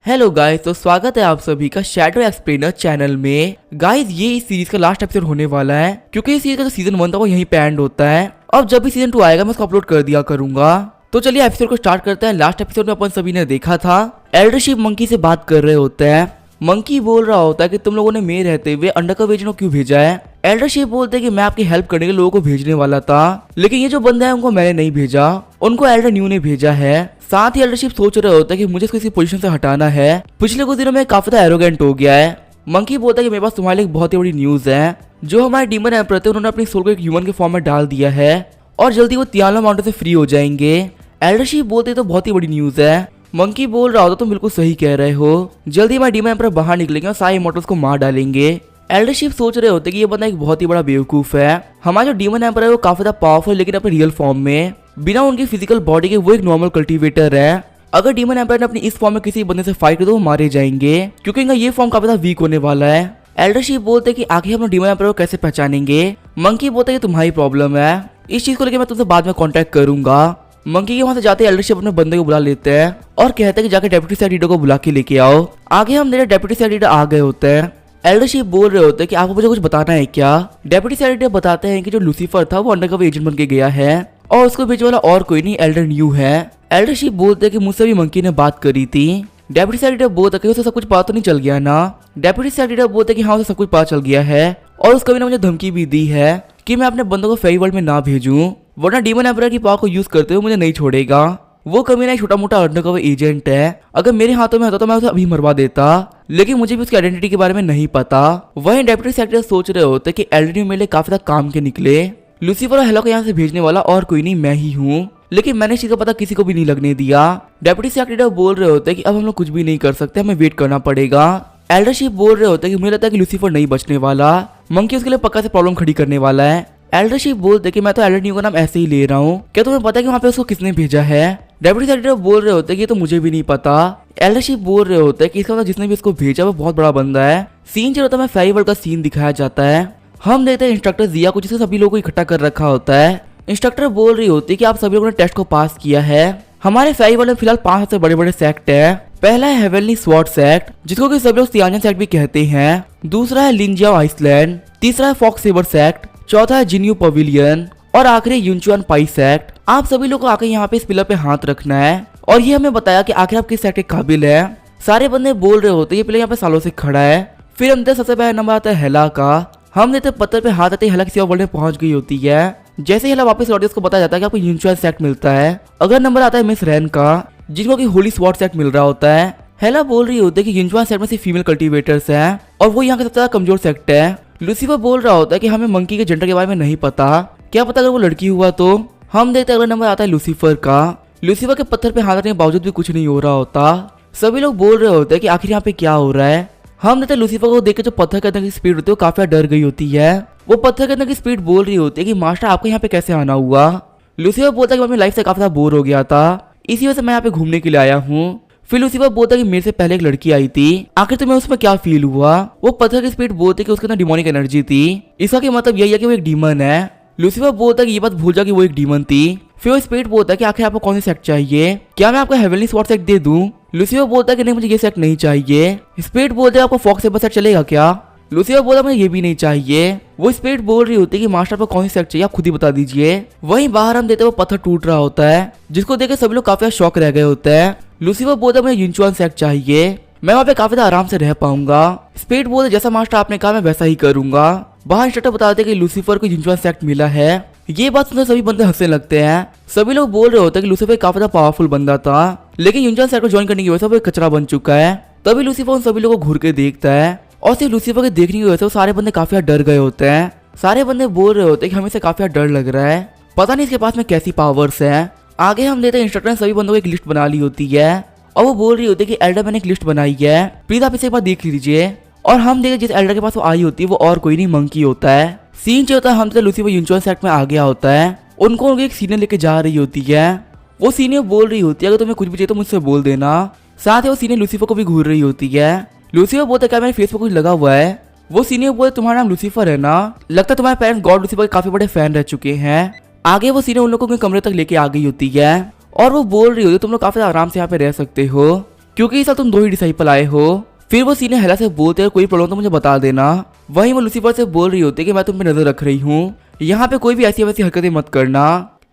Hello guys, तो स्वागत है आप सभी का शैडो एक्सप्लेनर चैनल में। गाइस ये इस सीरीज का लास्ट एपिसोड होने वाला है क्योंकि इस सीरीज का जो सीजन 1 था वो यहीं पे एंड होता है। अब जब भी सीजन 2 आएगा मैं उसको अपलोड कर दिया करूंगा। तो चलिए एपिसोड को स्टार्ट करते हैं। लास्ट एपिसोड में अपन सभी ने देखा था एल्डरशिप मंकी से बात कर रहे होते हैं। मंकी बोल रहा होता है कि तुम लोगों ने मेरे रहते हुए अंडरकवर एजेंट को क्यों भेजा है। एल्डरशिप बोलते हैं कि मैं आपकी हेल्प करने के लोगों को भेजने वाला था, लेकिन ये जो बंदा है उनको मैंने नहीं भेजा, उनको एल्डर न्यू ने भेजा है। साथ ही एल्डरशिप सोच रहे होता है कि मुझे इसको इसी पोजीशन से हटाना है। पिछले कुछ दिनों में काफी ज्यादा एरोगेंट हो गया है। मंकी बोलता है कि मेरे पास तुम्हारे लिए एक बहुत ही बड़ी न्यूज है। जो हमारे डीमन एम्परर थे उन्होंने अपनी सोल को एक ह्यूमन के फॉर्म में डाल दिया है और जल्दी वो तियाला माउंटेन से फ्री हो जाएंगे। एल्डरशिप बोलते तो बहुत ही बड़ी न्यूज है। मंकी बोल रहा होता तुम बिल्कुल सही कह रहे हो, जल्दी हमारे डीमन एम्परर बाहर निकलेंगे और सारे इमॉर्टल्स को मार डालेंगे। एल्डरशिप सोच रहे होते कि ये बंदा एक बहुत ही बड़ा बेवकूफ है। हमारा जो डीमन एम्परर है वो काफी ज्यादा पावरफुल लेकिन अपने रियल फॉर्म में, बिना उनकी फिजिकल बॉडी के वो एक नॉर्मल कल्टीवेटर है। अगर डीमन एम्परर ने अपनी इस फॉर्म में किसी बंदे से फाइट कर तो वो मारे जाएंगे क्योंकि इनका ये फॉर्म काफी ज्यादा वीक होने वाला है। एल्डरशिप बोलते कि आखिर हम डीमन एम्परर को कैसे पहचानेंगे। मंकी बोलते कि तुम्हारी प्रॉब्लम है, इस चीज को लेकर मैं तुमसे बाद में कांटेक्ट करूंगा। मंकी के वहां से जाते एल्डरशिप अपने बंदे को बुला लेते हैं और कहते हैं कि जाके डेप्यूटी साइड लीडर को बुला के लेके आओ। आगे हम मेरे डेप्यूटी साइड लीडर आ गए होते हैं। एल्डरशिप बोल रहे होते हैं कि आपको मुझे कुछ बताना है क्या। डेप्यूटी साइड लीडर बताते हैं कि जो लूसीफर था वो अंडरकवर एजेंट बन के गया है और उसको भेजने वाला और कोई नहीं एल्डर न्यू है। एल्डरशिप बोलते हैं कि मुझसे भी मंकी ने बात करी थी। डेप्यूटी साइड लीडर बोलता है कि उसे सब कुछ पता तो नहीं चल गया ना। डेप्यूटी साइड लीडर बोलते हैं कि हाँ उसे सब कुछ पता चल गया है और उसको भी ने मुझे धमकी भी दी है कि मैं अपने बंदों को फेरी वर्ल्ड में ना भेजूं वरना डीमन एम्परर की पावर को यूज करते हुए मुझे नहीं छोड़ेगा। वो कमीना एक छोटा मोटा अंडरकवर एजेंट है, अगर मेरे हाथों में होता तो मैं उसे अभी मरवा देता, लेकिन मुझे भी उसकी आइडेंटिटी के बारे में नहीं पता। वहीं डेप्यूटी सेक्रेटरी सोच रहे होते कि एल्डर मेरे लिए काफी ज्यादा काम के निकले। लूसीफर और हेलो को यहाँ से भेजने वाला और कोई नहीं मैं ही हूँ, लेकिन मैंने इस चीज का पता किसी को भी नहीं लगने दिया। डेप्यूटी सेक्रेटरी बोल रहे होते कि अब हम लोग कुछ भी नहीं कर सकते, हमें वेट करना पड़ेगा। एल्डरशिप बोल रहे होते कि मुझे लगता है कि लूसीफर नहीं बचने वाला, मंकी उसके लिए पक्का से प्रॉब्लम खड़ी करने वाला है। एल्डरशिप बोलते कि मैं तो एल्डर न्यू का नाम ऐसे ही ले रहा हूँ, क्या तुम्हें पता है कि वहाँ पे उसको किसने भेजा है। डेप्यूटी सेक्रेटरी बोल रहे होते कि ये तो मुझे भी नहीं पता। एल्डरशिप बोल रहे होते कि इसका मतलब जिसने भी इसको भेजा वो बहुत बड़ा बंदा है। सीन चल रहा है, फेरी वर्ल्ड का सीन दिखाया जाता है। हम देखते हैं इंस्ट्रक्टर जिया को, जिससे सभी लोगों को इकट्ठा कर रखा होता है। इंस्ट्रक्टर बोल रही होती है कि आप सभी लोगों ने टेस्ट को पास किया है। हमारे फेरी वर्ल्ड में फिलहाल 5 सबसे बड़े बड़े सेक्ट है। पहला है हेवनली स्वॉर्ड सेक्ट, जिसको कि सभी लोग सियानजन सेक्ट भी कहते हैं। दूसरा है लिंजियाओ आइसलैंड। तीसरा है फॉक्स सेबर सेक्ट। चौथा है जिन्यू पवेलियन और आखिरी यूनचुआन पाई सेक्ट। आप सभी लोग को आकर यहाँ पे इस पिलर पे हाथ रखना है और ये हमें बताया कि आखिर आप किस सेक्ट के काबिल है। सारे बंदे बोल रहे होते ये पिलर यहाँ पे सालों से खड़ा है। फिर अंदर सबसे पहला नंबर आता है हेला का। हम देते पत्थर पे हाथ आते हेला किसी और वर्ल्ड में पहुंच गई होती है। जैसे ही हेला वापस लौटे उसको बताया जाता है कि आपको यूनचुआन सेक्ट मिलता है। अगला नंबर आता है मिस रैन का, जिनको कि होली स्वॉर्ड सेक्ट मिल रहा होता है। हेला बोल रही होती है कि यूनचुआन सेक्ट में सिर्फ फीमेल कल्टीवेटर्स हैं और वो यहाँ का सबसे ज्यादा कमजोर सेक्ट है। लूसीफर बोल रहा होता है कि हमें मंकी के जेंडर के बारे में नहीं पता, क्या पता अगर वो लड़की हुआ तो। हम देखते हैं अगला नंबर आता है लूसीफर का। लूसीफर के पत्थर पे हाथ रखने के बावजूद भी कुछ नहीं हो रहा होता। सभी लोग बोल रहे होते हैं कि आखिर यहाँ पे क्या हो रहा है। हम देखते हैं लूसीफर को देख के जो पत्थर के अंदर की स्पीड होती है वो काफी डर गई होती है। वो पत्थर के अंदर की स्पीड बोल रही होती है कि मास्टर आपको यहाँ पे कैसे आना हुआ। लूसीफर बोलता है कि मैं अपनी लाइफ से काफी ज्यादा बोर हो गया था, इसी वजह से मैं यहाँ पे घूमने के लिए आया हूँ। फिर लूसीफर बोलता है कि मेरे से पहले एक लड़की आई थी, आखिर तुम्हें उसमें क्या फील हुआ। वो पत्थर की स्पीड बोलती है कि उसके अंदर डिमोनिक एनर्जी थी, इसका कि मतलब यही है कि वो एक डीमन है। लूसीफर बोलता है कि ये बात भूल जा कि वो एक डीमन थी। फिर वो स्पीड बोलता है कि आखिर आपको कौन सी सेक्ट चाहिए, क्या मैं आपको हेवनली स्वॉर्ड सेक्ट दे दूं। लूसीफर बोलता है कि नहीं मुझे ये सेक्ट नहीं चाहिए। स्पीड बोलता है आपको फॉक्स सेबर सेक्ट चलेगा क्या। लूसीफर बोलता है मुझे ये भी नहीं चाहिए। वो स्पीड बोल रही होती है कि मास्टर आपको कौन सी सेक्ट चाहिए आप खुद ही बता दीजिए। वहीं बाहर हम देते वो पत्थर टूट रहा होता है, जिसको देख के सभी लोग काफी शौक रह गए होते हैं। लूसीफर बोलता है मुझे यूनचुआन सेक्ट चाहिए, मैं वहाँ पे काफी आराम से रह पाऊंगा। स्पीड बोलता जैसा मास्टर आपने कहा मैं वैसा ही करूंगा। बाहर इंस्ट्रक्टर बताते कि लूसीफर को यूनचुआन सेक्ट मिला है। ये बात सुनकर सभी बंदे हंसने लगते हैं। सभी लोग बोल रहे होते हैं कि लूसीफर काफी पावरफुल बंदा था, लेकिन यूनचुआन सेक्ट को ज्वाइन करने की वजह से वो एक कचरा बन चुका है। तभी लूसीफर उन सभी लोगों को घूर के देखता है और सिर्फ लूसीफर के देखने की वजह से वो सारे बंदे काफी डर गए होते हैं। सारे बंदे बोल रहे होते हैं कि हमें से काफी डर लग रहा है, पता नहीं इसके पास में कैसी पावर्स है। आगे हम देते हैं इंस्ट्रक्टर ने सभी बंदों को एक लिस्ट बना ली होती है और वो बोल रही होती है कि एल्डर मैंने एक लिस्ट बनाई है, प्लीज आप इसे एक बार देख लीजिए। और हम देखें जिस एल्डर के पास वो आई होती है वो और कोई नहीं मंकी होता है। सीन चलता है हम तो लूसीफर यूनचुआन सेक्ट में आ गया होता है, उनको एक सीनियर लेके जा रही होती है। वो सीनियर बोल रही होती है अगर तुम्हें कुछ भी चाहिए तो मुझसे बोल देना। साथ ही वो सीनियर लूसीफर को भी घूर रही होती है। लूसीफर बोलता है क्या मेरे फेस पे कुछ लगा हुआ है। वो सीनियर बोले तुम्हारा नाम लूसीफर है ना, लगता है तुम्हारे पेरेंट्स गॉड लूसीफर के काफी बड़े फैन रह चुके हैं। आगे वो सीनियर उन लोगों को कमरे तक लेके आ गई होती है और वो बोल रही होती है तुम लोग काफी आराम से यहाँ पे रह सकते हो क्योंकि इस साल तुम 2 ही डिसाइपल आए हो। फिर वो सीनियर हेला से बोलते हैं कोई प्रॉब्लम तो मुझे बता देना। वहीं वो लूसीफर से बोल रही होती है कि मैं तुम पे नजर रख रही हूँ, यहाँ पे कोई भी ऐसी वैसी हरकतें मत करना।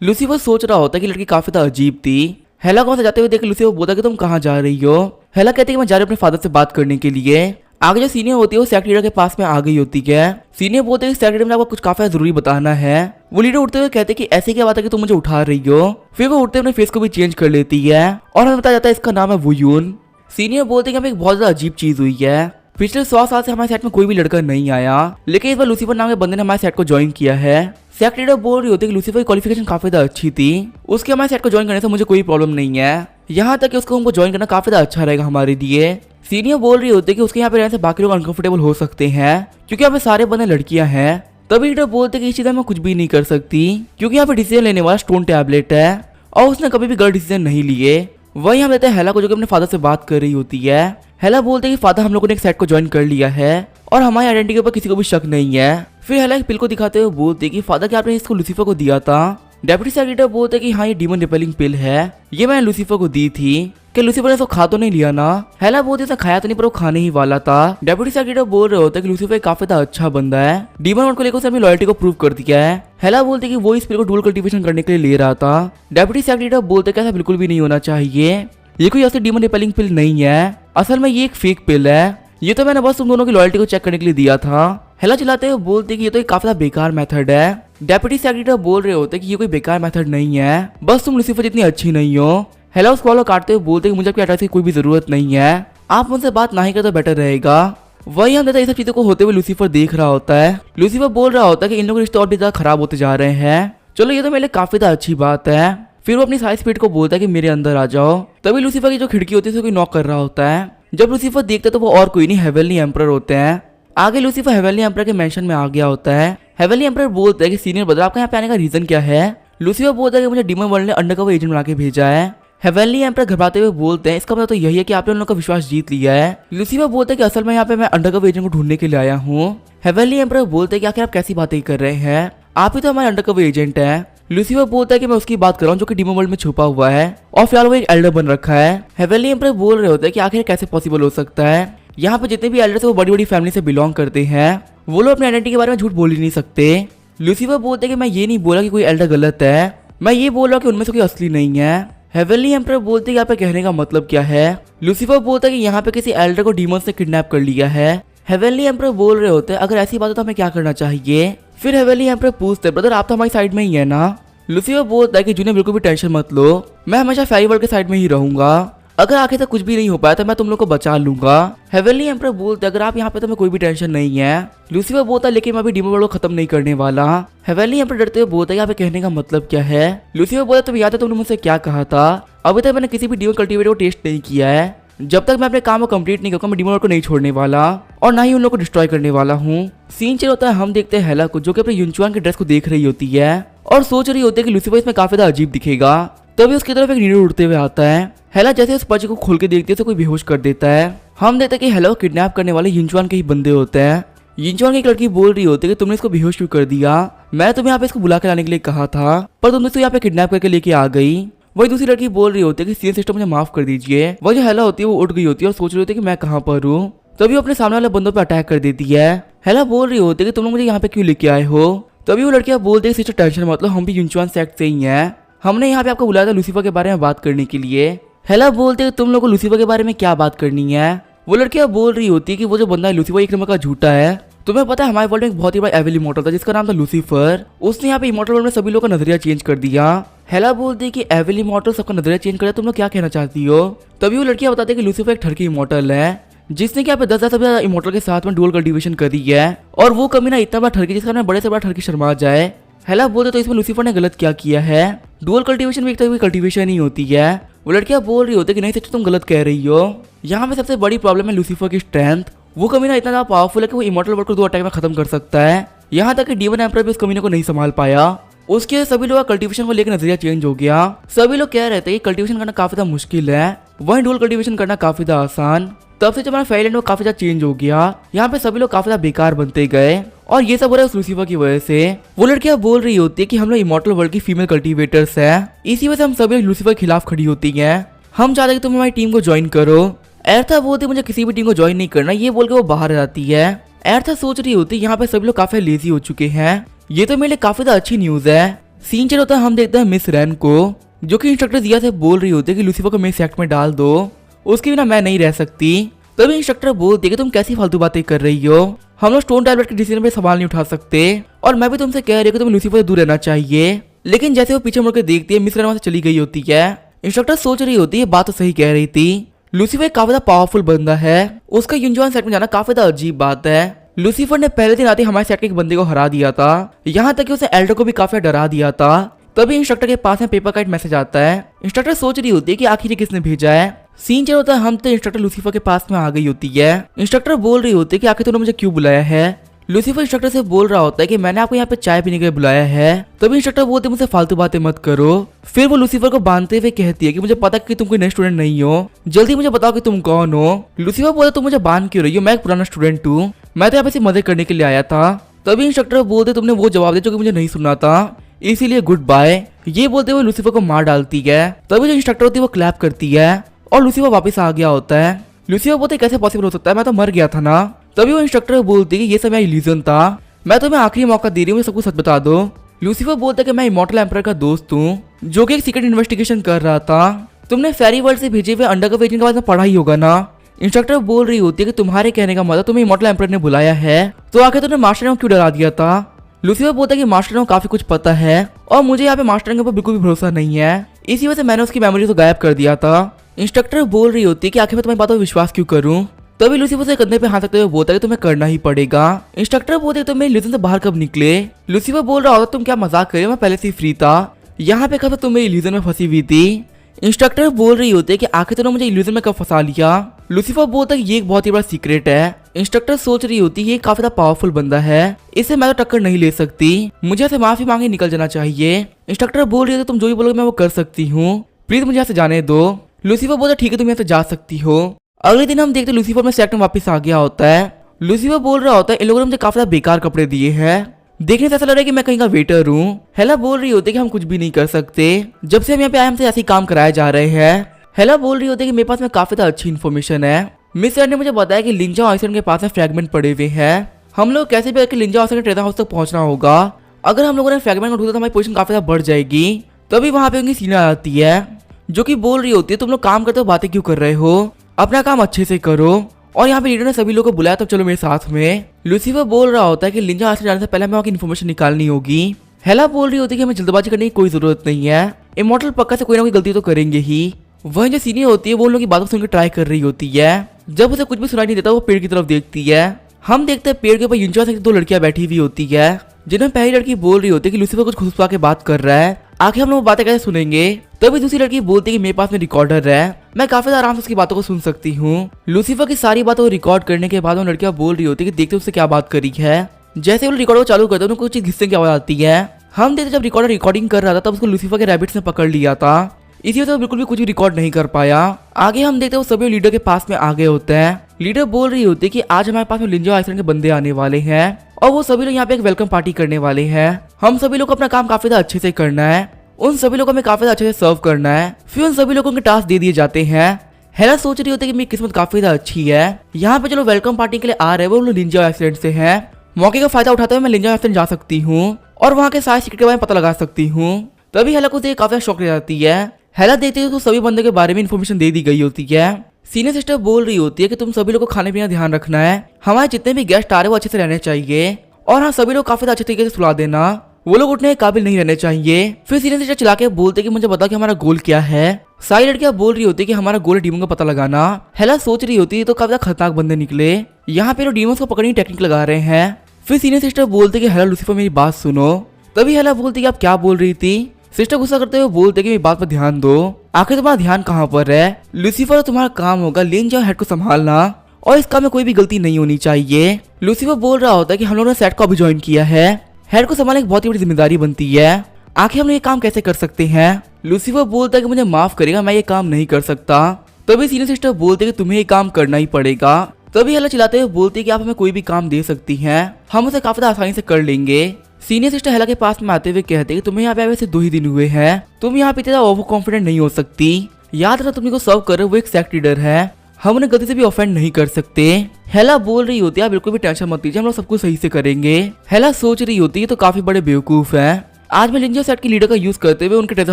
लूसीफर सोच रहा होता है कि लड़की काफी ज्यादा अजीब थी। हेला को वहां से जाते हुए देख लूसीफर बोलता है कि तुम कहाँ जा रही हो। हेला कहती है कि मैं जा रही हूँ अपने फादर से बात करने के लिए। आगे जो सीनियर होती है वो सेक्ट लीडर के पास में आ गई होती है। सीनियर बोलते हैं कि सेक्ट लीडर में आपको कुछ काफी जरूरी बताना है। वो लीडर उठते हुए कहते हैं कि ऐसी क्या बात है कि तुम मुझे उठा रही हो। फिर वो उठते अपने फेस को भी चेंज कर लेती है और हमें बताया जाता है इसका नाम है वुयून। सीनियर बोलते हैं कि हमें एक बहुत ज्यादा अजीब चीज हुई है। पिछले 100 साल से हमारे सेट में कोई भी लड़का नहीं आया, लेकिन इस बार लूसीफर नाम के बंदे ने हमारे सेट को ज्वाइन किया है। सेक्ट लीडर बोल रही होती है कि लूसीफर की क्वालिफिकेशन काफी ज्यादा अच्छी थी, उसके हमारे सेट को ज्वाइन करने से मुझे कोई प्रॉब्लम नहीं है, यहाँ तक कि उसको हमको ज्वाइन करना काफी ज्यादा अच्छा रहेगा हमारे लिए। सीनियर बोल रही होती है कि उसके यहाँ पे रहने से बाकी लोग अनकंफर्टेबल हो सकते हैं क्योंकि यहाँ पे सारे बंदे लड़कियां हैं। तभी लीडर बोलते हैं कि इस चीज में कुछ भी नहीं कर सकती क्योंकि यहाँ पे डिसीजन लेने वाला स्टोन टैबलेट है और उसने कभी भी गलत डिसीजन नहीं लिए। वही हम लेते हैं हेला को जो कि अपने फादर से बात कर रही होती है। हेला बोलते हैं कि फादर हम लोगों ने एक सेट को ज्वाइन कर लिया है और हमारी आइडेंटिटी के ऊपर किसी को भी शक नहीं है। फिर हेला एक पिल को दिखाते हुए बोलते हैं कि फादर क्या आपने इसको लूसीफर को दिया था। डेप्यूटी सेक्रेटरी बोलते हैं कि हाँ ये डीमन रिपेलिंग पिल है, ये मैंने लूसीफर को दी थी। कि लूसीफर ने इसको खा तो नहीं लिया ना। हेला बोलते इसने खाया तो नहीं पर वो खाने ही वाला था। डेप्यूटी सेक्रेटरी बोल रहे होते हैं कि लूसीफर काफी अच्छा बंदा है, डीमन वर्ल्ड को लेकर उसने अपनी लॉयल्टी को प्रूव कर दिया है। हेला बोलते कि वो इस पिल को डुअल कल्टीवेशन करने के लिए ले रहा था। डेप्यूटी सेक्रेटरी बोलते कि ऐसा बिल्कुल भी नहीं होना चाहिए, ये कोई ऐसी डीमन रिपेलिंग पिल नहीं है, असल में ये एक फेक पिल है, ये तो मैंने बस तुम दोनों की लॉयल्टी को चेक करने के लिए दिया था। हेला चिल्लाते हुए बोलते कि ये तो एक काफी बेकार मेथड है। डेप्यूटी सेक्रेटरी बोल रहे होते कि ये कोई बेकार मेथड नहीं है, बस तुम लूसीफर जितनी अच्छी नहीं हो। हेला उस कॉल को काटते हुए बोलते कि मुझे आपकी एड्रेस की कोई भी जरूरत नहीं है, आप मुझसे बात ना ही कर तो बेटर रहेगा। वही हम देता ये सब चीजों को होते हुए लूसीफर देख रहा होता है। लूसीफर बोल रहा होता है कि इन लोगों के रिश्ते और भी ज्यादा खराब होते जा रहे हैं, चलो ये तो मेरे लिए काफी ज्यादा अच्छी बात है। फिर वो अपनी सारी स्पीड को बोलता है कि मेरे अंदर आ जाओ। तभी लूसीफर की जो खिड़की होती है उसको कोई नॉक कर रहा होता है। जब लूसीफर देखता है तो वो और कोई नहीं हेवनली एम्परर होते हैं। आगे लूसीफर हेवनली एम्परर के मेंशन में आ गया होता है। हेवनली एम्परर बोलता है कि सीनियर ब्रदर आपका यहाँ पे आने का रीजन क्या है। लूसीफर बोलता है कि मुझे डीमन वर्ल्ड ने अंडरकवर एजेंट बना के भेजा है। हेवनली एम्परर घबराते हुए बोलते हैं इसका मतलब तो यही है कि आपने उन लोगों का विश्वास जीत लिया है। लूसीफर बोलता है कि असल में यहाँ पे मैं अंडरकवर एजेंट को ढूंढने के लिए आया हूँ। हेवनली एम्परर बोलते हैं कि आखिर आप कैसी बातें कर रहे हैं, आप ही तो हमारे अंडरकवर एजेंट है। लूसीफर बोलता है कि मैं उसकी बात कर रहा हूँ जो कि डीमन वर्ल्ड में छुपा हुआ है और फिलहाल वो एक एल्डर बन रखा है। हेवनली एम्परर बोल रहे होते हैं कि आखिर कैसे पॉसिबल हो सकता है, यहाँ पे जितने भी एल्डर्स है वो बड़ी बड़ी फैमिली से बिलोंग करते हैं, वो लोग अपनी आइडेंटिटी के बारे में झूठ बोल ही नहीं सकते। लूसीफर बोलते हैं कि मैं ये नहीं बोला कि कोई एल्डर गलत है, मैं ये बोल रहा हूँ कि उनमें से कोई असली नहीं है। हेवनली एम्परर बोलते हैं कि यहाँ पे कहने का मतलब क्या है। लूसीफर बोलता है कि यहाँ पे किसी एल्डर को डीमंस ने किडनैप कर लिया है। हेवनली एम्परर बोल रहे होते हैं अगर ऐसी बात है तो हमें क्या करना चाहिए। फिर हेवनली एम्परर पूछते ब्रदर आप तो हमारी साइड में ही है ना। लूसीफर बोलता है कि जूनियर बिल्कुल भी टेंशन मत लो, मैं हमेशा फेरी वर्ल्ड के साइड में ही रहूंगा, अगर आखिर तक कुछ भी नहीं हो पाया तो मैं तुम लोग को बचा लूंगा। हेवनली एम्परर बोलते अगर आप यहाँ पे तो मैं कोई भी टेंशन नहीं है। लूसीफर बोलता लेकिन मैं अभी डीमन वर्ल्ड को खत्म नहीं करने वाला। हेवनली एम्परर डरते हुए बोलता है यहाँ पे कहने का मतलब क्या है। लूसीफर बोलता तुम्हें याद है तुमने मुझसे क्या कहा था, अभी तक मैंने किसी भी डीमन कल्टीवेटर को टेस्ट नहीं किया है, जब तक मैं अपने काम को कंप्लीट नहीं करूंगा मैं डीमन वर्ल्ड को नहीं छोड़ने वाला और ना ही उन लोगों को डिस्ट्रॉय करने वाला हूँ। सीन चल होता है हम देखते हैं हेला को जो कि अपने युनचुआन के ड्रेस को देख रही होती है और सोच रही होती है कि लूसीफर इसमें काफी ज्यादा अजीब दिखेगा। तभी उसकी तरफ एक नीडल उड़ते हुए आता है। हेला जैसे उस पर्चे को खोल के देखती है तो कोई बेहोश कर देता है। हम देखते हैं कि हेला को किडनैप करने वाले युनचुआन के ही बंदे होते हैं। युनचुआन की एक लड़की बोल रही होती है कि तुमने इसको बेहोश क्यों कर दिया, मैं तुम्हें यहाँ पे इसको बुला के लाने के लिए कहा था पर तुमने इसको यहाँ पे किडनैप करके लेके आ गई। वही दूसरी लड़की बोल रही होती है कि सीएन सिस्टम मुझे माफ कर दीजिए। वह जो हेला होती है वो उठ गई होती है और सोच रही होती है कि मैं कहाँ पर हूँ। तभी वो अपने सामने वाले बंदों पर अटैक कर देती है। हेला बोल रही होती है कि तुम लोग मुझे यहाँ पे क्यों लेके आए हो। तभी वो लड़कियां बोलती है सिस्टर टेंशन मतलब हम भी युनचुआन सेक्ट से ही हैं, हमने यहाँ पे आपको बुलाया था लूसीफर के बारे में बात करने के लिए। हेला बोलते हैं तुम लोगों को लूसीफर के बारे में क्या बात करनी है। वो लड़कियां बोल रही होती है कि वो जो बंदा है लूसीफर एक नंबर का झूठा है। तुम्हें पता है हमारे वर्ल्ड में एक बहुत ही बड़ा एविल इमॉर्टल था जिसका नाम था लूसीफर, उसने यहाँ पे इमॉर्टल वर्ल्ड में सभी लोगों का नजरिया चेंज कर दिया। हेला बोलती है कि एविल इमॉर्टल सबका नजरिया चेंज करे, तुम लोग क्या कहना चाहती हो। तभी वो लड़कियां बताते हैं कि लूसीफर एक ठरकी इमॉर्टल है जिसने क्या पे 10,000 से ज्यादा इमॉर्टल के साथ में डुअल कल्टीवेशन करी है और वो कमीना इतना बड़ा ठरकी जिसका बड़े से बड़ा ठरकी शर्मा जाए। हेला बोलते तो इसमें लूसीफर ने गलत क्या किया है, डुअल कल्टीवेशन भी एक तरह की कल्टीवेशन ही होती है। वो लड़कियां बोल रही होती है कि नहीं सच तुम गलत कह रही हो, यहाँ पे सबसे बड़ी प्रॉब्लम है लूसीफर की स्ट्रेंथ, वो कमीना इतना ज्यादा पावरफुल है कि वो इमॉर्टल वर्ल्ड को 2 अटैक में खत्म कर सकता है। यहाँ तक कि डीमन एम्परर भी उस कमीने को नहीं संभाल पाया, उसके सभी लोग कल्टीवेशन को लेकर नजरिया चेंज हो गया। सभी लोग कह रहे थे कि कल्टीवेशन करना काफी ज्यादा मुश्किल है, वहीं डुअल कल्टीवेशन करना काफी ज्यादा आसान। तब से जब हमारा फेरीलैंड वो काफी ज्यादा चेंज हो गया, यहाँ पे सभी लोग काफी ज्यादा बेकार बनते गए और ये सब हो रहा है उस लूसीफर की वजह से। वो लड़कियां बोल रही होती है कि हम लोग इमॉर्टल वर्ल्ड की फीमेल कल्टीवेटर्स हैं, इसी वजह से हम सभी लूसीफर के खिलाफ खड़ी होती हैं। हम चाहते हैं कि तुम हमारी टीम को ज्वाइन करो। एर्था बोलती मुझे किसी भी टीम को ज्वाइन नहीं करना, ये बोल के वो बाहर आ जाती है। एर्था सोच रही होती यहाँ पे सभी लोग काफी लेजी हो चुके हैं, ये तो मेरे लिए काफी अच्छी न्यूज है। सीन चल होता है, हम देखते हैं मिस रैन को जो कि इंस्ट्रक्टर जिया से बोल रही होती है कि लूसीफर को मेरे सेक्ट में डाल दो, उसके बिना मैं नहीं रह सकती। तभी इंस्ट्रक्टर बोलती है कि तुम कैसी फालतू बातें कर रही हो, हम लोग स्टोन टैबलेट के डिसीजन पे सवाल नहीं उठा सकते और मैं भी तुमसे कह रही हूँ कि तुम्हें लूसीफर से दूर रहना चाहिए। लेकिन जैसे वो पीछे मुड़कर देखती है, मिस रैन वहां से चली गई होती है। इंस्ट्रक्टर सोच रही होती है बात तो सही कह रही थी, लूसीफर काफी ज्यादा पावरफुल बंदा है, उसका युनजुआन सेट में जाना काफी ज्यादा अजीब बात है। लूसीफर ने पहले दिन आते हमारे सेट के एक बंदे को हरा दिया था, यहाँ तक कि उसे एल्डर को भी काफी डरा दिया था। तभी इंस्ट्रक्टर के पास में पेपर का एक मैसेज आता है। इंस्ट्रक्टर सोच रही होती है कि आखिर ये किसने भेजा है। सीन चल होता है, हम तो इंस्ट्रक्टर लूसीफर के पास में आ गई होती है। इंस्ट्रक्टर बोल रही होती है कि आखिर तूने मुझे क्यों बुलाया है। लूसीफर इंस्ट्रक्टर से बोल रहा होता है कि मैंने आपको यहाँ पे चाय पीने के लिए बुलाया है। तभी इंस्ट्रक्टर बोलते मुझसे फालतू बातें मत करो। फिर वो लूसीफर को बांधते हुए कहती है कि मुझे पता कि तुम कोई नए स्टूडेंट नहीं हो, जल्दी मुझे बताओ कि तुम कौन हो। लूसीफर बोलता तुम मुझे बांध क्यों रही हो, मैं एक पुराना स्टूडेंट हूँ, मैं तो यहाँ पे सिर्फ मदद करने के लिए आया था। तभी इंस्ट्रक्टर बोलते तुमने वो जवाब दिया जो कि मुझे नहीं सुनना था, इसीलिए गुड बाय। ये बोलते हुए लूसीफर को मार डालती है। तभी जो इंस्ट्रक्टर होती है वो क्लैप करती है और लूसीफर वापस आ गया होता है। लूसीफर बोलते कैसे पॉसिबल हो सकता है, मैं तो मर गया था ना। तभी वो इंस्ट्रक्टर बोलती है कि ये सब मेरा इल्यूजन था, मैं तुम्हें आखिरी मौका दे रही हूँ, सब कुछ सच बता दो। लूसीफर बोलता है कि मैं इमॉर्टल एम्परर का दोस्त हूँ जो कि एक सीक्रेट इन्वेस्टिगेशन कर रहा था, तुमने फेरी वर्ल्ड से भेजे हुए अंडरकवर एजेंट के बारे में पढ़ा ही होगा ना। इंस्ट्रक्टर बोल रही होती है कि तुम्हारे कहने का मतलब तुम्हें इमॉर्टल एम्परर ने बुलाया है, तो आखिर तुमने मास्टर को क्यों डरा दिया था। लूसीफर बोलता है कि मास्टर को काफी कुछ पता है और मुझे यहाँ पे मास्टर के ऊपर बिल्कुल भी भरोसा नहीं है, इसी वजह से मैंने उसकी मेमोरी को गायब कर दिया था। इंस्ट्रक्टर बोल रही होती है कि आखिर मैं तुम्हारी बातों पर विश्वास क्यों करूं। तभी लूसीफर से कंधे पे हाथ रखते हुए बोलता है कि तुम्हें करना ही पड़ेगा। इंस्ट्रक्टर बोलते तुम मेरे इल्यूजन से बाहर कब निकले। लूसीफर बोल रहा होता तुम क्या मजाक कर रहे हो, मैं पहले से ही फ्री था, यहाँ पे कब तुम मेरे इल्यूजन में फंसी हुई थी। इंस्ट्रक्टर बोल रही होती है कि आखिर तुमने मुझे इल्यूजन में कब फंसा लिया। लूसीफर बोलता है कि ये एक बहुत ही बड़ा सीक्रेट है। इंस्ट्रक्टर सोच रही होती है ये काफी ज्यादा पावरफुल बंदा है, इससे मैं तो टक्कर नहीं ले सकती, मुझे ऐसे माफी मांगे निकल जाना चाहिए। इंस्ट्रक्टर बोल रही है तुम जो भी बोलोगे मैं वो कर सकती हूँ, प्लीज मुझे यहाँ से जाने दो। लूसीफर बोलता ठीक है तुम यहाँ से जा सकती हो। अगले दिन हम देखते लूसीफर में सेक्टर में वापस आ गया होता है। लूसीफर बोल रहा होता है इन लोगों ने मुझे काफी ज्यादा बेकार कपड़े दिए हैं, देखने से ऐसा लग रहा है कि मैं कहीं का वेटर हूँ। हेला बोल रही होती है कि हम कुछ भी नहीं कर सकते, जब से हम यहाँ पे आए हमसे ऐसे ही काम कराए जा रहे हैं। हेला बोल रही होती है कि मेरे पास में काफी ज्यादा अच्छी इन्फॉर्मेशन है, मिस ने मुझे बताया कि लिंजा आइसलैंड के पास में फ्रैगमेंट पड़े हुए हैं, हम लोग कैसे भी करके लिंजा आइसलैंड के ट्रेजर हाउस तक पहुंचना होगा, अगर हम लोगों ने फ्रैगमेंट को ढूंढा तो हमारी पोजीशन काफी ज्यादा बढ़ जाएगी। तभी वहां पे उनकी सीना आती है जो कि बोल रही होती है तुम लोग काम करते हो बातें क्यों कर रहे हो, अपना काम अच्छे से करो। और यहाँ पे लीडर ने सभी लोगों को बुलाया, तब चलो मेरे साथ में। लूसीफर बोल रहा होता है कि लिंजा आइसलैंड जाने से पहले हमें वहाँ की इन्फॉर्मेशन निकालनी होगी। हेला बोल रही होती है कि हमें जल्दबाजी करने की कोई जरूरत नहीं है, इमॉर्टल पक्का से कोई ना कोई गलती तो करेंगे ही। वहीं जो सीनियर होती है वो उन लोगों की बातों सुनकर ट्राई कर रही होती है। जब उसे कुछ भी सुनाई नहीं देता वो पेड़ की तरफ देखती है। हम देखते हैं पेड़ के ऊपर युनजुआन से दो लड़कियां बैठी हुई होती है, जिन्हें पहली लड़की बोल रही होती है कि लूसीफर कुछ खुशफा के बात कर रहा है, आखिर हम लोग बातें कैसे सुनेंगे। तभी दूसरी लड़की बोलती है कि मेरे पास में रिकॉर्डर है, मैं काफी आराम से उसकी बातों को सुन सकती हूँ। लूसीफर की सारी बातों को रिकॉर्ड करने के बाद वो लड़कियां बोल रही होती है कि देखते उससे क्या बात करी है। जैसे वो रिकॉर्डर को चालू करते हैं उनको कुछ घिसने की आवाज आती है। हम देखते जब रिकॉर्डर रिकॉर्डिंग कर रहा था तब उसको लूसीफर के रैबिट्स ने पकड़ लिया था, इसी वजह से बिल्कुल भी कुछ भी रिकॉर्ड नहीं कर पाया। आगे हम देखते हैं वो सभी लीडर के पास में आ गए होते हैं। लीडर बोल रही होती है कि आज हमारे पास में लिंजा आइसलैंड के बंदे आने वाले हैं और वो सभी लोग यहाँ पे एक वेलकम पार्टी करने वाले हैं। हम सभी लोग को अपना काम काफी अच्छे से करना है, उन सभी लोगों को हमें काफी अच्छे से सर्व करना है, फिर उन सभी लोगों के टास्क दे दिए जाते हैं। हेला सोच रही होती है कि मेरी किस्मत काफी अच्छी है, यहाँ पे चलो वेलकम पार्टी के लिए आ रहे हैं वो लोग लिंजा आइसलैंड से हैं, मौके का फायदा उठाते हुए मैं लिंजा आइसलैंड जा सकती हूँ और वहाँ के सारे सीक्रेट के बारे में पता लगा सकती हूँ। तभी हेला को देख काफी शौक ले जाती है। हेला देखते हैं तो सभी बंदे के बारे में इन्फॉर्मेशन दे दी गई होती है। सीनियर सिस्टर बोल रही होती है कि तुम सभी लोग को खाने पीने ध्यान रखना है, हमारे जितने भी गेस्ट आ रहे हैं वो अच्छे से रहने चाहिए और हाँ सभी लोग काफी अच्छे तरीके से सुला देना, वो लोग उठने के काबिल नहीं रहने चाहिए। फिर सीनियर सिस्टर चिल्ला के बोलते कि मुझे बताओ कि हमारा गोल क्या है। सारी लड़कियां बोल रही होती है कि हमारा गोल डीमन का पता लगाना। हेला सोच रही होती है तो काफी खतरनाक बंदे निकले, यहाँ पे डीमंस को पकड़ने की टेक्निक लगा रहे हैं। फिर सीनियर सिस्टर बोलते कि हेला लूसीफर मेरी बात सुनो। तभी हेला बोलती कि आप क्या बोल रही थी। सिस्टर गुस्सा करते हुए बोलते कि मेरी बात पर ध्यान दो, आखिर तुम्हारा ध्यान कहाँ पर है। लूसीफर तुम्हारा काम होगा लिंजा हेड को संभालना और इस काम में कोई भी गलती नहीं होनी चाहिए। लूसीफर बोल रहा होता है कि हम लोगों ने सेट को अभी ज्वाइन किया है, हेड को संभालने की बहुत ही बड़ी जिम्मेदारी बनती है, आखिर हम ये काम कैसे कर सकते हैं। लूसीफर बोलता है कि मुझे माफ करेगा मैं ये काम नहीं कर सकता। तभी सीनियर सिस्टर बोलते कि तुम्हें ये काम करना ही पड़ेगा। तभी हेला चिल्लाते हुए बोलती है कि आप हमें कोई भी काम दे सकती हैं, हम उसे काफी आसानी से कर लेंगे। सीनियर सिस्टर हेला के पास में आते हुए कहते कि तुम्हें यहाँ पे आए वैसे 2 ही दिन हुए हैं, तुम यहाँ पे इतना ओवर कॉन्फिडेंट नहीं हो सकती, याद रखना तुमने को सर्व कर रहे वो एक सेक्ट लीडर है, हम उन्हें गलती से भी ऑफेंड नहीं कर सकते। हेला बोल रही होती है बिल्कुल भी टेंशन मत लीजिए, हम लोग सब कुछ सही से करेंगे। हेला सोच रही होती है तो काफी बड़े बेवकूफ है, आज मैं लिंजा सेट की लीडर का यूज करते हुए उनके ट्रेजर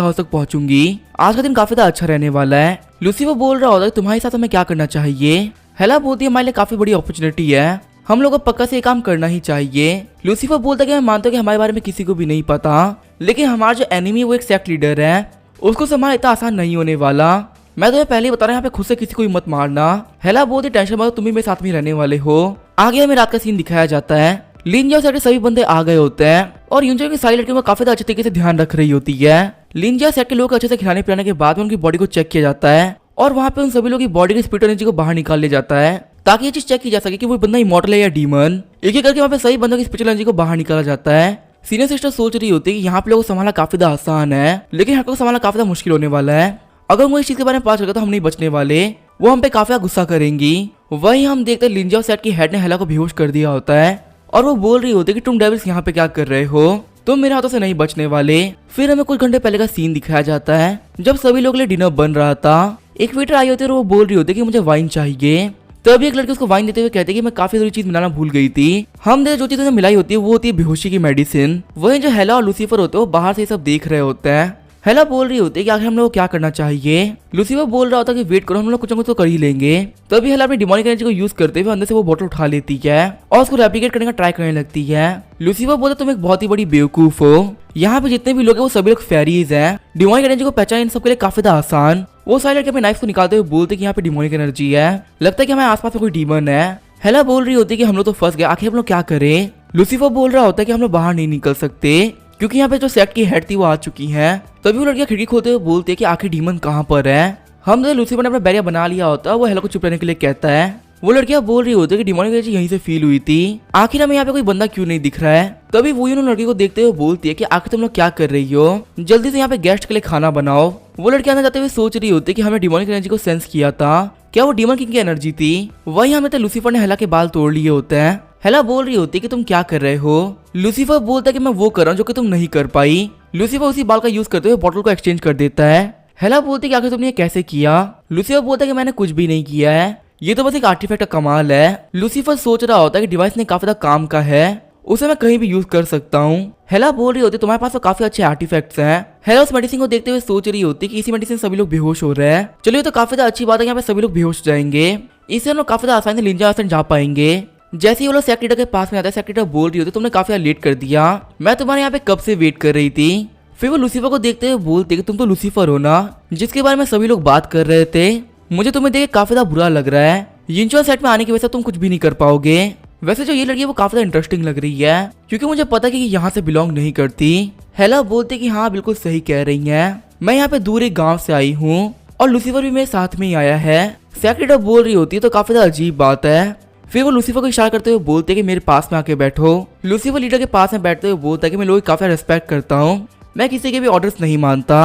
हाउस तक पहुंचूंगी। आज का दिन काफी अच्छा रहने वाला है। लूसीफर बोल रहा होता है तुम्हारे साथ हमें क्या करना चाहिए। हेला बोलती है हमारे लिए काफी बड़ी अपॉर्चुनिटी है, हम लोगों को पक्का से ये काम करना ही चाहिए। लूसीफर बोलता है कि मैं मानता हूँ कि हमारे बारे में किसी को भी नहीं पता, लेकिन हमारा जो एनिमी वो एक सेक्ट लीडर है, उसको संभालना इतना आसान नहीं होने वाला। मैं तुम्हें पहले ही बता रहा हूँ यहाँ पे खुद से किसी को मत मारना। हेला बोलती टेंशन मत, तुम भी मेरे साथ में रहने वाले हो। आगे हमें रात का सीन दिखाया जाता है, लिंजा सेट के सभी बंदे आ गए होते हैं और यूंजो की सारी लड़कियों का काफी अच्छे तरीके से ध्यान रख रही होती है। लिंजा सेट के लोग अच्छे से खिलाने पिलाने के बाद में उनकी बॉडी को चेक किया जाता है और वहाँ पे उन सभी लोगों की बॉडी की स्पिरिट एनर्जी को बाहर निकाल लिया जाता है ताकि ये चीज चेक की जा सके कि वो बंदा इमॉर्टल है या डीमन। एक एक करके वहाँ पे सही बंदों की स्पिरिचुअल एनर्जी को बाहर निकाला जाता है। सीनियर सिस्टर सोच रही होती है कि यहाँ पे लोगों को संभालना काफी आसान है, लेकिन हर को संभालना काफी मुश्किल होने वाला है। अगर मुझे इस चीज के बारे में पता चल गया तो हम नहीं बचने वाले, वो हम पे काफी गुस्सा करेंगी। वही हम देखते हैं लिंजा सेट की हेड ने हेला को बेहोश कर दिया होता है और वो बोल रही होती है कि तुम डेविल्स यहाँ पे क्या कर रहे हो, तुम मेरे हाथों से नहीं बचने वाले। फिर हमें कुछ घंटे पहले का सीन दिखाया जाता है जब सभी लोग लिए डिनर बन रहा था। एक वेटर आई होती है और वो बोल रही होती है कि मुझे वाइन चाहिए। तभी एक लड़की उसको वाइन देते हुए कहते हैं कि मैं काफी जरूरी चीज मिलाना भूल गई थी। हम जो चीज मिलाई होती है वो होती है बेहोशी की मेडिसिन। वही जो हेला और लूसीफर होते हैं वो बाहर से ये सब देख रहे होते हैं। हेला बोल रही होती है कि आखिर हम लोग क्या करना चाहिए। लूसीफर बोल रहा होता है कि वेट करो, हम लोग कुछ ना कुछ तो कर ही लेंगे। तभी हेला अपनी डिमोनिक एनर्जी को यूज करते हुए अंदर से वो बोतल उठा लेती है और उसको रेप्लिकेट करने का ट्राई करने लगती है। लूसीफर बोलता तुम एक बहुत ही बड़ी बेवकूफ हो, यहाँ पे जितने भी लोग हैं वो सभी लोग फेरीज हैं। डिमोनिक एनर्जी को पहचान इन सबके लिए काफी आसान। वो सारे लड़के अपने नाइफ को निकालते हुए बोलते कि यहाँ पे डिमोनिक एनर्जी है, लगता है कि हमारे आसपास में कोई डीमन है। हेला बोल रही होती है कि हम लोग तो फंस गए, आखिर हम लोग क्या करें। लूसीफर बोल रहा होता है कि हम लोग बाहर नहीं निकल सकते क्योंकि यहाँ पे जो सेक्ट की हेड थी वो आ चुकी है। तभी वो लड़कियां खिड़की खोलते हुए बोलते हैं कि आखिर डीमन कहाँ पर है। हम लूसीफर ने अपना बैरियर बना लिया होता है, वो हेला को चुप रहने के लिए कहता है। वो लड़कियां बोल रही होती है कि डिमोनिक एनर्जी यहीं से फील हुई थी, आखिर हमें यहाँ पे कोई बंदा क्यों नहीं दिख रहा है। तभी वो उन लड़की को देखते हुए बोलती है कि आखिर तुम लोग क्या कर रही हो, जल्दी से यहाँ पे गेस्ट के लिए खाना बनाओ। वो लड़की अंदर जाते हुए सोच रही होती है कि हमने डिमोनिक एनर्जी को सेंस किया था, क्या वो डीमन किंग की एनर्जी थी। वही हमें तो लूसीफर ने हेला के बाल तोड़ लिए होते हैं। हेला बोल रही होती है कि तुम क्या कर रहे हो। लूसीफर बोलता है कि मैं वो कर रहा हूँ जो कि तुम नहीं कर पाई। लूसीफर उसी बाल का यूज करते हुए बॉटल को एक्सचेंज कर देता है। हेला बोलती है कि आखिर तुमने ये कैसे किया। लूसीफर बोलता है कि मैंने कुछ भी नहीं किया है, ये तो बस एक आर्टिफैक्ट का कमाल है। लूसीफर सोच रहा होता है कि डिवाइस ने काफी काम का है, उसे मैं कहीं भी यूज कर सकता हूँ। हेला बोल रही होती है तुम्हारे पास तो काफी अच्छे आर्टिफैक्ट्स हैं। हेला उस मेडिसिन को देखते हुए सोच रही होती है कि इसी मेडिसिन सभी लोग बेहोश हो रहे हैं। चलिए तो काफी अच्छी बात है, यहाँ पे सभी लोग बेहोश हो जाएंगे, इससे हम लोग काफी आसानी से लिंजा जा पाएंगे। जैसे ही वो लोग सेक्रेटरी के पास में आता है, सेक्रेटरी बोल रही होती तुमने काफी लेट कर दिया, मैं तुम्हारे यहाँ पे कब से वेट कर रही थी। फिर वो लूसीफर को देखते हुए बोलते कि तुम तो लूसीफर हो ना, जिसके बारे में सभी लोग बात कर रहे थे। मुझे तुम्हें देख काफी बुरा लग रहा है, यिंचुआ सेट में आने की वजह से तुम कुछ भी नहीं कर पाओगे। वैसे जो ये लड़की है वो काफी इंटरेस्टिंग लग रही है क्योंकि मुझे पता है कि यहाँ से बिलोंग नहीं करती। हेला बोलते कि हाँ बिल्कुल सही कह रही है, मैं यहाँ पे दूर एक गाँव से आई हूँ और लूसीफर भी मेरे साथ में ही आया है। सेक्रेटरी बोल रही होती है तो काफी अजीब बात है। फिर वो लूसीफर को इशारा करते हुए बोलते हैं कि मेरे पास में आके बैठो। लूसीफर लीडर के पास में बैठते हुए बोलता है कि मैं लोगों की काफी रिस्पेक्ट करता हूँ, मैं किसी के भी ऑर्डर्स नहीं मानता।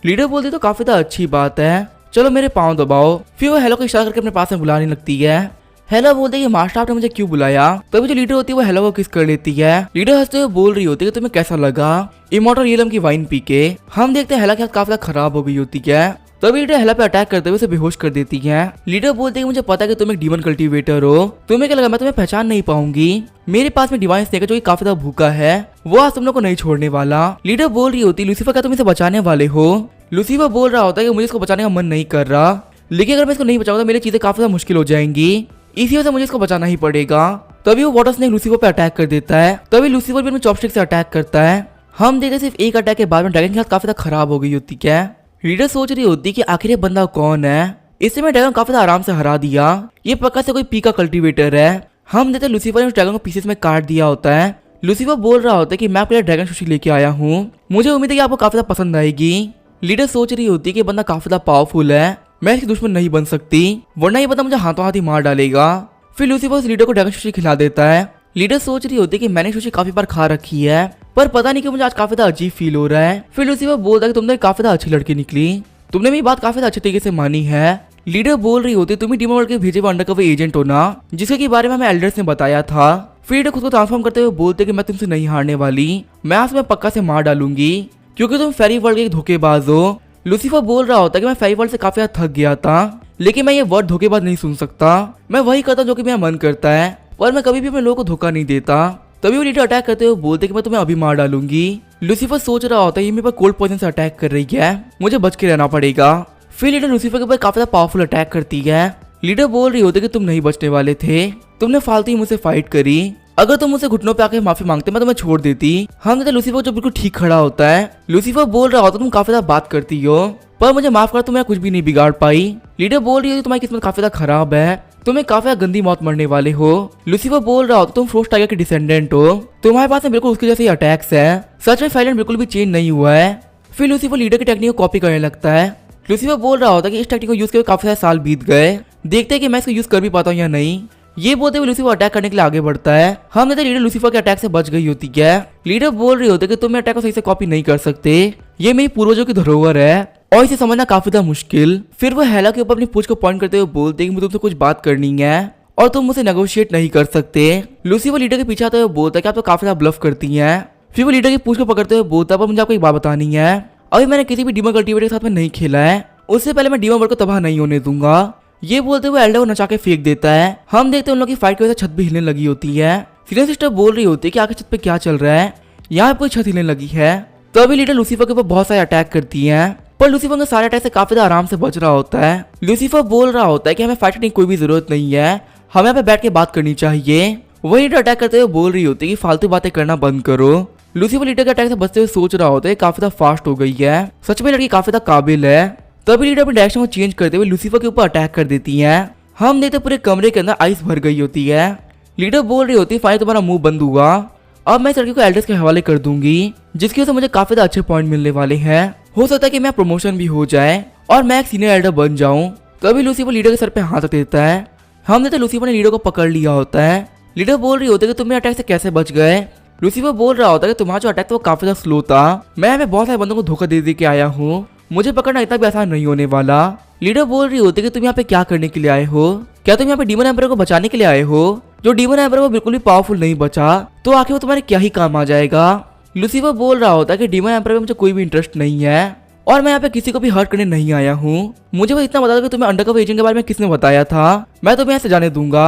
लीडर बोलती तो काफी अच्छी बात है, चलो मेरे पाँव दबाओ। फिर वो हेला को इशारा करके अपने पास में बुलाने लगती है। हेला बोलते है कि मास्टर आपने मुझे क्यों बुलाया। तभी जो लीडर होती है वो हेला को किस कर लेती है। लीडर हंसते हुए बोल रही होती है कि तुम्हें कैसा लगा इमॉर्टल रियलम की वाइन पी के। हम देखते हैं हेला की हालत काफी खराब हो गई होती है। तभी लीडर हेला पे अटैक करते हुए उसे बेहोश कर देती है। लीडर बोलते हैं कि मुझे पता है कि तुम एक डीमन कल्टीवेटर हो, तुम्हें क्या लगा मैं तुम्हें पहचान नहीं पाऊंगी। मेरे पास में डिवाइन स्नेक है जो कि काफी भूखा है, वो आज तुम लोग को नहीं छोड़ने वाला। लीडर बोल रही होती लूसीफर क्या तुम इसे बचाने वाले हो। लूसीफर बोल रहा होता है कि मुझे इसको बचाने का मन नहीं कर रहा, लेकिन अगर मैं इसको नहीं बचाऊंगा तो मेरी चीजें काफी मुश्किल हो जाएंगी, इसी वजह से मुझे इसको बचाना ही पड़ेगा। तभी वो वाटर स्नेक लूसीफर पे अटैक कर देता है। तभी लूसीफर भी अपने चॉपस्टिक से अटैक करता है। हम देखते सिर्फ एक अटैक के बाद में ड्रैगन की हालत काफी खराब हो गई होती है। लीडर सोच रही होती कि आखिर ये बंदा कौन है, इससे मैं ड्रैगन काफी आराम से हरा दिया, ये पक्का से कोई पी का कल्टीवेटर है। हम देखते लूसीफर ने उस ड्रैगन को पीसेस में काट दिया होता है। लूसीफर बोल रहा होता है कि मैं आपके लिए ड्रैगन सुशी लेके आया हूँ, मुझे उम्मीद है कि आपको काफी पसंद आएगी। लीडर सोच रही होती कि बंदा काफी पावरफुल है, मैं इसकी दुश्मन नहीं बन सकती, वरना ये बंदा मुझे हाथों हाथ ही मार डालेगा। फिर लूसीफर उस लीडर को ड्रैगन सुशी खिला देता है। लीडर सोच रही होती है कि मैंने सुशी काफी बार खा रखी है, पर पता नहीं कि मुझे आज काफी अजीब फील हो रहा है। फिर लूसीफर बोलता है कि तुमने काफी अच्छी लड़की निकली, तुमने मेरी बात काफी अच्छे तरीके से मानी है। लीडर बोल रही होती तुम ही डीमन वर्ल्ड के भेजे हुए अंडरकवर एजेंट हो ना, जिसके बारे में हमें एल्डर्स ने बताया था। फिर लीडर खुद को ट्रांसफॉर्म करते हुए बोलते कि मैं तुमसे नहीं हारने वाली, मैं आज तुम्हें पक्का से मार डालूंगी क्योंकि तुम फेरी वर्ल्ड के एक धोखेबाज हो। लूसीफर बोल रहा होता है कि मैं फेरी वर्ल्ड से काफी ज्यादा थक गया था, लेकिन मैं ये वर्ड धोखेबाज नहीं सुन सकता। मैं वही करता जो कि मेरा मन करता है, पर मैं कभी भी अपने लोगों को धोखा नहीं देता। तभी वो लीडर अटैक करते हुए बोलते कि मैं तुम्हें अभी मार डालूंगी। लूसीफर सोच रहा होता है ये मेरे पर कोल्ड पॉइजन से अटैक कर रही है, मुझे बच के रहना पड़ेगा। फिर लीडर लूसीफर के ऊपर काफी ज्यादा पावरफुल अटैक करती है। लीडर बोल रही होती कि तुम नहीं बचने वाले थे, तुमने फालतू ही मुझसे फाइट करी। अगर तुम मुझसे घुटनों पे आके माफी मांगते मैं तुम्हें छोड़ देती। हम देते लूसीफर जो बिल्कुल ठीक खड़ा होता है। लूसीफर बोल रहा होता तुम काफी ज्यादा बात करती हो, पर मुझे माफ कर, तुम्हें कुछ भी नहीं बिगाड़ पाई। लीडर बोल रही है तुम्हारी किस्मत काफी ज्यादा खराब है, तुम्हें काफी ज्यादा गंदी मौत मरने वाले हो। लूसीफर बोल रहा होता तुम फ्रोस्ट टाइगर के डिसेंडेंट हो, तुम्हारे पास में बिल्कुल उसके जैसे अटैक्स है। सच में फाइलेंट बिल्कुल भी चेंज नहीं हुआ है। फिर लूसीफर लीडर की टेक्निक को कॉपी करने लगता है। लूसीफर बोल रहा होता कि इस टेक्निक को यूज करके काफी सारे साल बीत गए, देखते हैं कि मैं इसको यूज कर भी पाता हूँ या नहीं। ये बोलते हुए लूसीफर अटैक करने के लिए आगे बढ़ता है। हम देते लीडर लूसीफर के अटैक से बच गई होती है। लीडर बोल रही होती है कि तुम अटैक को सही से कॉपी नहीं कर सकते, ये मेरी पूर्वजों की धरोहर है और इसे समझना काफी ज्यादा मुश्किल। फिर वो हेला के ऊपर अपनी पूंछ को पॉइंट करते हुए बोलते कि मुझे तुमसे कुछ बात करनी है और तुम मुझसे नेगोशिएट नहीं कर सकते। लूसीफर लीडर के पीछे आते हुए बोलता है कि आप तो काफी ज्यादा ब्लफ करती हैं। फिर वो लीडर की पूंछ को पकड़ते हुए बोलता है पर मुझे आपको एक बात बतानी है, अभी मैंने किसी भी डीमन कल्टीवेटर के साथ में नहीं खेला है, उससे पहले मैं डीमन वर्ल्ड को तबाह नहीं होने दूंगा। ये बोलते हुए एल्डर को नचा के फेंक देता है। हम देखते हैं उन लोगों की फाइट की वजह से छत भी हिलने लगी होती है। सीनियर सिस्टर बोल रही होती है कि आगे छत पे क्या चल रहा है, यहाँ पे छत हिलने लगी है। तभी लीडर लूसीफर के ऊपर बहुत सारे अटैक करती है, पर लूसीफर के सारे अटैक से काफी ज्यादा आराम से बच रहा होता है। लूसीफर बोल रहा होता है कि हमें फाइट करने की कोई भी जरूरत नहीं है, हमें यहाँ पे बैठ के बात करनी चाहिए। वही लीडर अटैक करते हुए बोल रही होती है कि फालतू बातें करना बंद करो। लूसीफर लीडर के अटैक से बचते हुए सोच रहा होता है काफी ज्यादा फास्ट हो गई है, सच में लड़की काफी ज्यादा काबिल है। तभी लीडर अपनी डायरेक्शन को चेंज करते हुए लूसीफर के ऊपर अटैक कर देती है। हम देखते पूरे कमरे के अंदर आइस भर गई होती है। लीडर बोल रही होती है फाइनली तुम्हारा मुंह बंद हुआ, अब मैं इस लड़की को एल्डर्स के हवाले कर दूंगी, जिसकी वजह से मुझे काफी ज्यादा अच्छे पॉइंट मिलने वाले हैं। हो सकता है कि मेरा प्रमोशन भी हो जाए और मैं एक सीनियर एल्डर बन जाऊं। तभी लूसीफर लीडर के सर पे हाथ रख देता है। हम देखते लूसीफर ने लीडर को पकड़ लिया होता है। लीडर बोल रही होती है कि तुम मेरे अटैक से कैसे बच गए। लूसीफर बोल रहा होता है कि तुम्हारा जो अटैक था वो काफी ज्यादा स्लो था, मैं हमें बहुत सारे बंदों को धोखा दे के आया हूँ, मुझे पकड़ना इतना भी आसान नहीं होने वाला। लीडर बोल रही होती है कि तुम यहाँ पे क्या करने के लिए आए हो, क्या तुम यहाँ पे डीमन एम्परर को बचाने के लिए आए हो। जो डीमन एम्परर वो बिल्कुल भी पावरफुल नहीं बचा तो आखिर वो तुम्हारे क्या ही काम आ जाएगा। लूसीफर बोल रहा होता है कि डीमन एम्परर में मुझे कोई भी इंटरेस्ट नहीं है और मैं यहाँ पे किसी को भी हर्ट करने नहीं आया हूँ, मुझे बस इतना बता दो कि तुम्हें अंडरकवर एजेंट के बारे में किसने बताया था, मैं तुम्हें यहाँ से जाने दूंगा।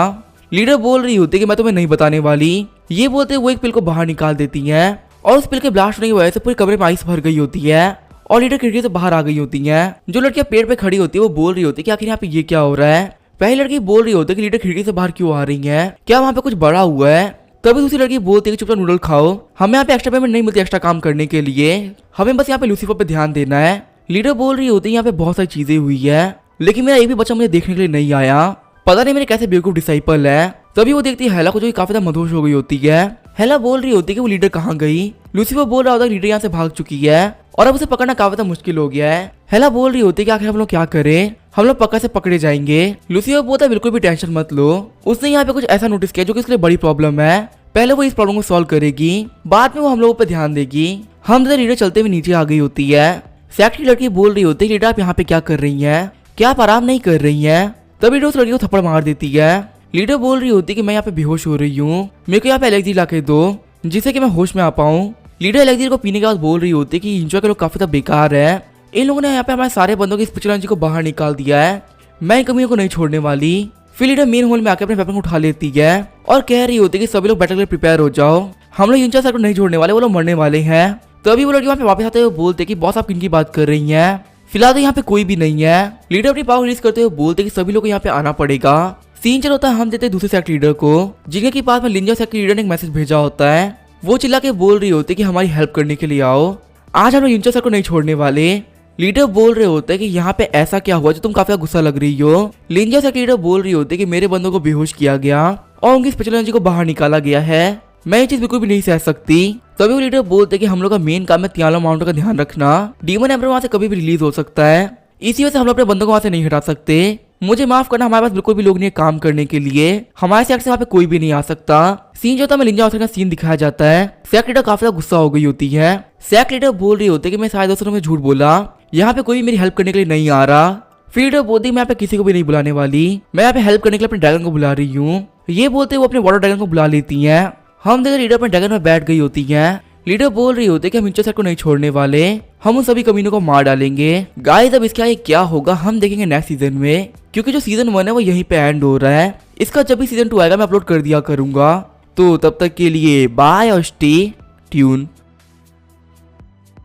लीडर बोल रही होती है कि मैं तुम्हें नहीं बताने वाली। ये बोलते वो एक पिल को बाहर निकाल देती है और उस पिल के ब्लास्ट होने की वजह से पूरे कमरे में आइस भर गई होती है और लीडर खिड़की से बाहर आ गई होती है। जो लड़कियां पेड़ पे खड़ी होती है वो बोल रही होती है कि आखिर यहाँ पे ये क्या हो रहा है। पहली लड़की बोल रही होती है कि लीडर खिड़की से बाहर क्यों आ रही है, क्या वहाँ पे कुछ बड़ा हुआ है। तभी दूसरी लड़की बोलती है कि चुपचाप नूडल खाओ, हमें यहाँ पे एक्स्ट्रा पेमेंट नहीं मिलती एक्स्ट्रा काम करने के लिए, हमें बस यहाँ पे लूसीफर पे ध्यान देना है। लीडर बोल रही होती है यहाँ पे बहुत सारी चीजें हुई है, लेकिन मेरा एक भी बच्चा मुझे देखने के लिए नहीं आया, पता नहीं मेरे कैसे बेवकूफ डिसाइपल है। तभी वो देखती है हेला को, जो काफी ज्यादा मदहोश हो गई होती है। हेला बोल रही होती है कि वो लीडर कहाँ गई। लूसीफर बोल रहा होता है लीडर यहाँ से भाग चुकी है और अब उसे पकड़ना काफी ज्यादा मुश्किल हो गया है। हेला बोल रही होती है कि आखिर हम लोग क्या करें, हम लोग पक्का से पकड़े जाएंगे। लूसीफर बोलता है बिल्कुल भी टेंशन मत लो, उसने यहाँ पे कुछ ऐसा नोटिस किया जो कि उसके लिए बड़ी प्रॉब्लम है, पहले वो इस प्रॉब्लम को सॉल्व करेगी, बाद में वो हम लोगों पर ध्यान देगी। हम लीडर चलते हुए नीचे आ गई होती है। सैक्ट की लड़की बोल रही होती है लीडर आप यहाँ पे क्या कर रही है, क्या आप आराम नहीं कर रही है। तभी लीडर उस लड़की को थप्पड़ मार देती है। लीडर बोल रही होती है कि मैं यहाँ पे बेहोश हो रही हूँ, मेरे को यहाँ पे एलेक्सी ला के दो जिससे कि मैं होश में आ पाऊँ। लीडर एलेक्सी को पीने के बाद बोल रही होती है कि इंजॉय के लोग काफी ज्यादा बेकार है, इन लोगों ने यहाँ पे हमारे सारे बंदों की स्पिरिचुअल एनर्जी को बाहर निकाल दिया है, मैं इन कमियों को नहीं छोड़ने वाली। फिर लीडर मेन हॉल में आकर अपने वेपन को उठा लेती है और कह रही होती है कि सभी लोग बैटल के लिए प्रिपेयर हो जाओ, हम लोग इंचा सर को नहीं छोड़ने वाले, वो लोग मरने वाले हैं। तभी वो लड़की वहाँ पे वापस आते हुए बोलते कि बॉस आप किनकी बात कर रही हैं, फिलहाल तो यहाँ पे कोई भी नहीं है। लीडर अपनी पावर रिलीज करते हुए बोलते कि सभी लोग यहाँ पे आना पड़ेगा। सीन चल होता है हम देते दूसरे सेक्ट लीडर को, जिनके पास में लिंजा सेक्ट लीडर ने एक मैसेज भेजा होता है। वो चिल्ला के बोल रही होती है कि हमारी हेल्प करने के लिए आओ, आज हम लोग लिंजा सर को नहीं छोड़ने वाले। लीडर बोल रहे होते हैं कि यहाँ पे ऐसा क्या हुआ जो तुम काफी गुस्सा लग रही हो। लिंजा सेक्ट लीडर बोल रही होती है कि मेरे बंदों को बेहोश किया गया और उनकी स्पेशल एनर्जी को बाहर निकाला गया है, मैं ये चीज बिल्कुल भी नहीं सह सकती। तभी वो लीडर बोलते हैं कि हम लोग का मेन काम है तियाला माउंटेन का ध्यान रखना, डीमन एम्परर वहां से कभी भी रिलीज हो सकता है, इसी वजह से हम लोग अपने बंदों को वहां से नहीं हटा सकते। मुझे माफ करना, हमारे पास बिल्कुल भी लोग नहीं है काम करने के लिए, हमारे सेक्ट से वहाँ पे कोई भी नहीं आ सकता। सीन जो था मैं लिंजा का सीन दिखाया जाता है। सेक्ट लीडर काफी गुस्सा हो गई होती है। सेक्ट लीडर बोल रही होती है कि मैं सारे दोस्तों में झूठ बोला, यहाँ पे कोई भी मेरी हेल्प करने के लिए नहीं आ रहा। फिर लीडर बोलती है मैं यहाँ पे किसी को भी नहीं बुलाने वाली, मैं यहाँ पे हेल्प करने के लिए अपने ड्रैगन को बुला रही हूँ। ये बोलते वो अपने वाटर ड्रैगन को बुला लेती है। हम देखते लीडर अपने ड्रैगन में बैठ गई होती है। लीडर बोल रही होती है कि हम इंचर सेट को नहीं छोड़ने वाले, हम उन सभी कमीनों को मार डालेंगे। गाइस अब इसके आगे क्या होगा हम देखेंगे नेक्स्ट सीजन में, क्योंकि जो सीजन 1 है वो यहीं पे एंड हो रहा है। इसका जब भी सीजन 2 आएगा मैं अपलोड कर दिया करूंगा। तो तब तक के लिए बाय और स्टे ट्यून।